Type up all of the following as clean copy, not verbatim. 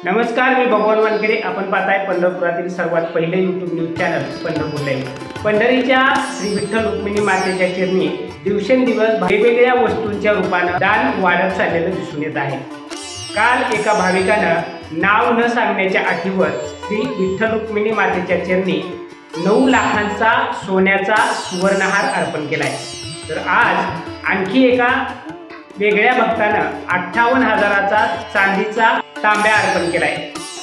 नमस्कार, मी भगवान वानखेडे। आपण पाहताय पंढरपुरातील सर्वात पहिले YouTube news channel Pandharpur live. पंढरीच्या श्री विठ्ठल रुक्मिणी मातेच्या चरणी दिवसेंदिवस वेगवेगळ्या वस्तूंच्या रूपाने दान वाढत चाललेलं दिसून येत आहे। काल एका भाविकानं नाव न सांगण्याच्या अटीवर श्री विठ्ठल रुक्मिणी मातेच्या चरणी 9 लाखांचा सोन्याचा सुवर्णहार अर्पण केलाय। तर आज आणखी एका वेगळ्या भक्तानं 58,000चा चांदीचा तांब्या अर्पण केलाय।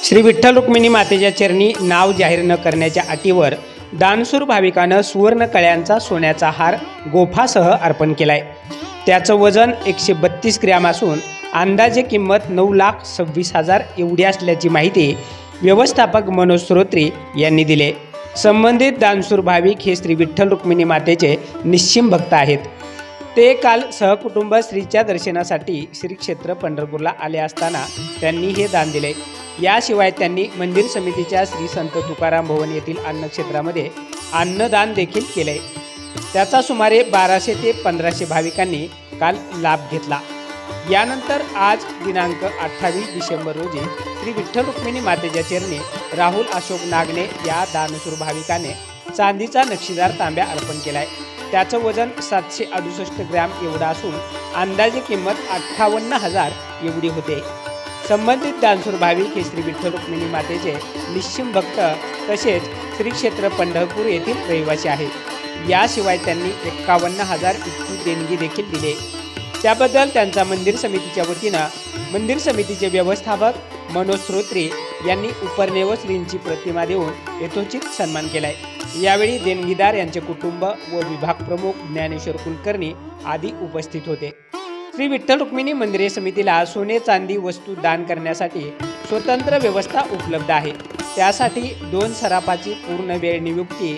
श्री विठ्ठल रुक्मिणी मातेच्या चरणी नाव जाहीर न करण्याच्या अटीवर दानशूर भाविकानं सुवर्ण कळ्यांचा सोन्याचा हार गोफासह अर्पण केलाय। त्याचं वजन 132 ग्रॅम असून अंदाजे किंमत 9,26,000 एवढी असल्याची माहिती व्यवस्थापक मनोज श्रोत्री यांनी दिले। संबंधित दानशूर भाविक हे श्री विठ्ठल रुक्मिणी मातेचे निश्चिम भक्त आहेत। ते काल सहकुटुंब श्रीच्या दर्शनासाठी श्री क्षेत्र पंढरपूरला आले असताना त्यांनी हे दान दिले। याशिवाय त्यांनी मंदिर समितीच्या श्री संत तुकाराम भवन येथील अन्नक्षेत्रामध्ये अन्नदान देखील केले। त्याचा सुमारे 1200 ते 1500 भाविकांनी काल लाभ घेतला। यानंतर आज दिनांक 28 डिसेंबर रोजी श्री विठ्ठल रुक्मिणी मातेच्या चरणी राहुल अशोक नागणे या दानशूर भाविकाने चांदीचा नक्षीदार तांब्या अर्पण केलाय। त्याचं वजन 768 ग्रॅम एवढं असून अंदाजे किंमत 58,000 एवढी होते। संबंधित दानशूर भाविक हे श्री विठ्ठल रुक्मिणी मातेचे निश्चिम भक्त तसेच श्री क्षेत्र पंढरपूर येथील रहिवासी आहेत। याशिवाय त्यांनी 51,000 इतकी देणगी देखील दिली। त्याबद्दल त्यांचा मंदिर समितीच्या वतीनं मंदिर समितीचे व्यवस्थापक मनोज श्रोत्री यांनी उपरनेव श्रींची प्रतिमा देऊन यथोचित सन्मान केलाय। यावेळी देणगीदार यांचे कुटुंब व विभाग प्रमुख ज्ञानेश्वर कुलकर्णी आदी उपस्थित होते। श्री विठ्ठल रुक्मिणी मंदिरे समितीला सोने चांदी वस्तू दान करण्यासाठी स्वतंत्र व्यवस्था उपलब्ध आहे। त्यासाठी 2 सराफाची पूर्ण वेळ नियुक्ती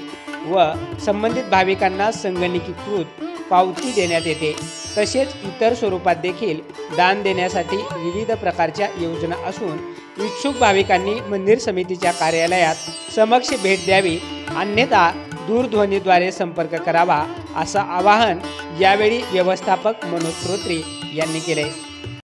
व संबंधित भाविकांना संगणकीकृत पावती देण्यात येते। तसेच इतर स्वरूपात देखील दान देण्यासाठी विविध प्रकारच्या योजना असून इच्छुक भाविकांनी मंदिर समितीच्या कार्यालयात समक्ष भेट द्यावी, अन्यथा दूरध्वनीद्वारे संपर्क करावा, असं आवाहन यावेळी व्यवस्थापक मनोज श्रोत्री यांनी केले।